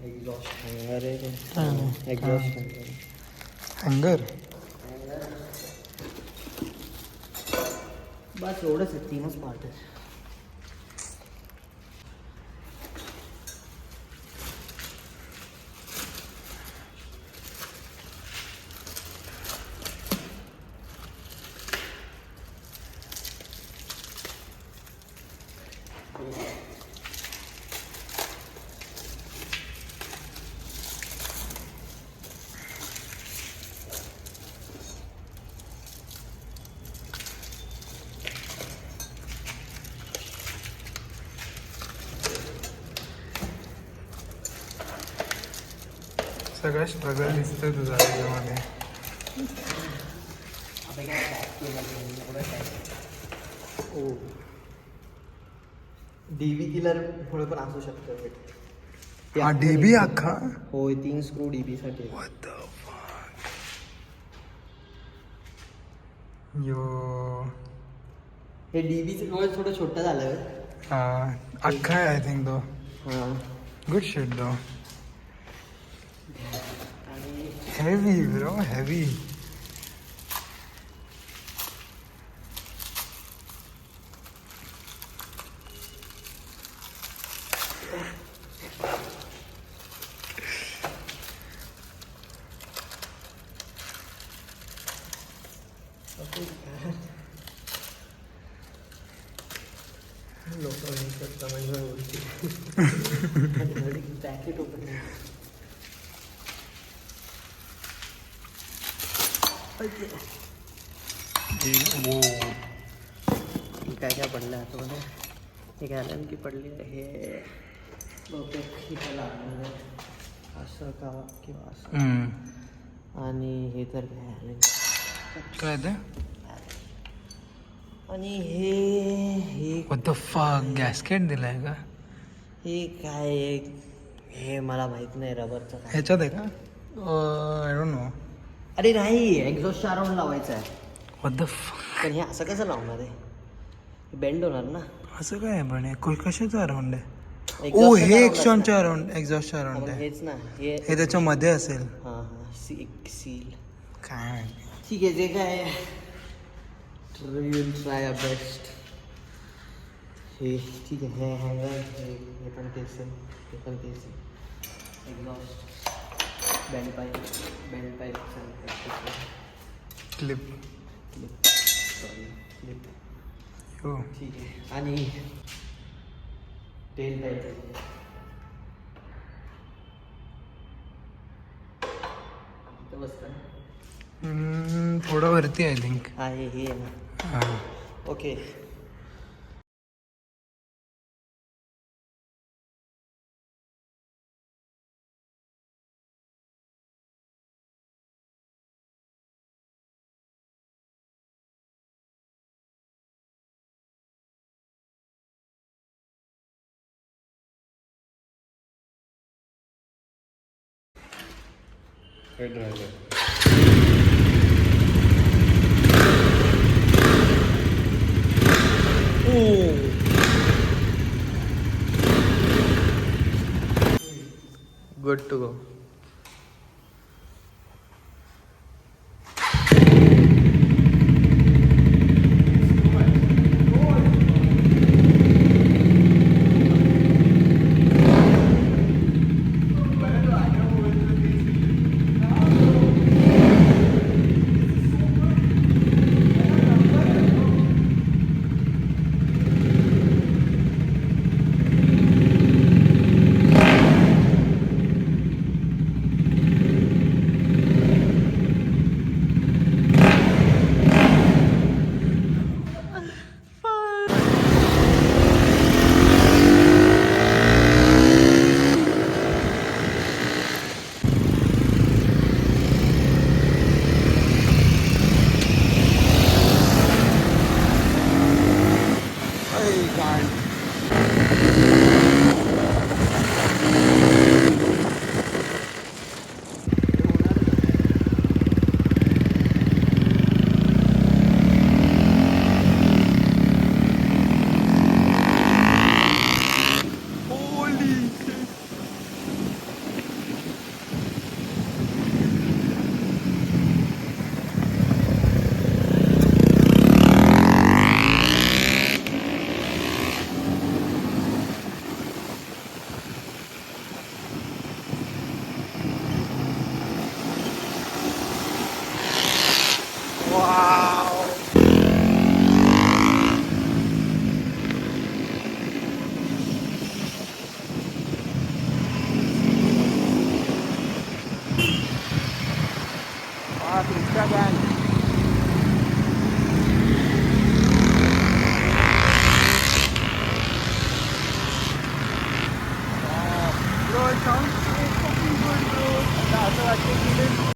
Exhaust हँगर आहे. Exhaust हँगर बस एवढंच आहे, 3च पार्ट आहे. सगळं स्ट्रगल दिसतोय तुझा त्याच्यामध्ये. डीबी किलर पुढे पण असू शकतं. हा डीबी अख्खा. होय, 3 स्क्रू डीबी साठी. यो हे डीबीचं कवर थोडं छोटं झालं. अख्खा आहे आय थिंक दो. हां, गुड शिट दो. Heavy bro, heavy. Packet open काय काय पडलं आतमध्ये. हे गॅलन की पडली आहे. बहुतेक लागणार असं का किंवा असं. आणि हे तर काय ते. आणि हे व्हॉट द फक, गॅस्केट दिलाय का. हे काय हे मला माहित नाही. रबरचं काय ह्याच्यात आहे का. I don't know. अरे नाही, एक्झॉस्ट अराउंड लावायचं आहे. व्हॉट द फक. पण हे असं कसं लावणार आहे. बेंड होणार ना. असं काय आहे पण हे कशाचं अराउंड आहे. ओ हे एक्झॉस्टच्या अराउंड, एक्झॉस्टच्या अराउंड आहे. हेच ना, हे त्याच्यामध्ये असेल. हां हां, सील काय. ठीक आहे. जे काय विल ट्राय बेस्ट. हे ठीक आहे. हे हँगर, हे पण तेच आहे, हे पण तेच आहे. Exhaust, band pipe clip. Sorry, clip. हो ठीक आहे. आणि टेल पाईप बसतं. थोडं वरती आय थिंक आहे हे आहे ना. हां. ओके. Good to go. हा तुमचा गॅन Bro, it sounds so fucking good, bro. असं वाटतं की